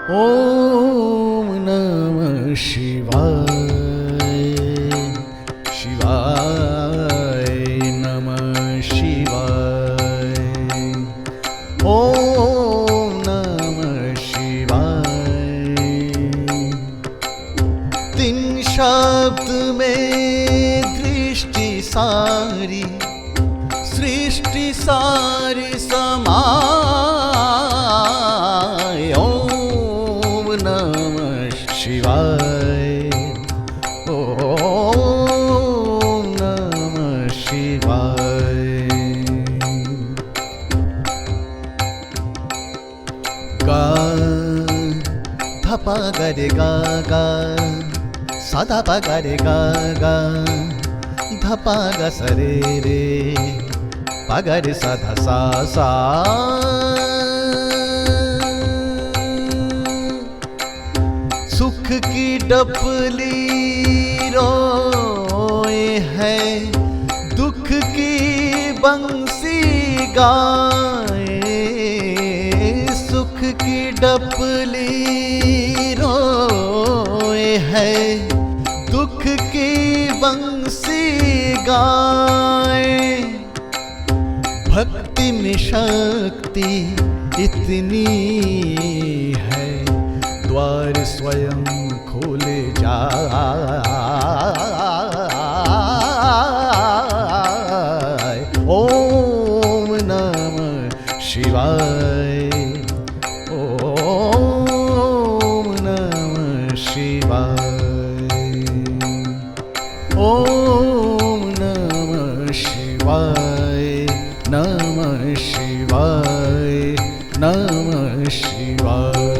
ॐ नमः शिवाय शिवाय नमः शिवाय ॐ नमः शिवाय। तीन शब्द में दृष्टि सारी सृष्टि सारी समाय। ॐ नमः शिवाय ॐ नमः शिवाय। गा धपा गरे गा गा सदा पा गरे गा गा धपा ग सरे रे पगरे सदा सा सा। सुख की डपली रोए है दुख की बंसी गाए। सुख की डपली रोए है दुख की बंसी गाए। भक्ति में शक्ति इतनी है द्वार स्वयं खोले जाए। ॐ नमः शिवाय ॐ नमः शिवाय ॐ नमः शिवाय नमः शिवाय नमः शिवाय।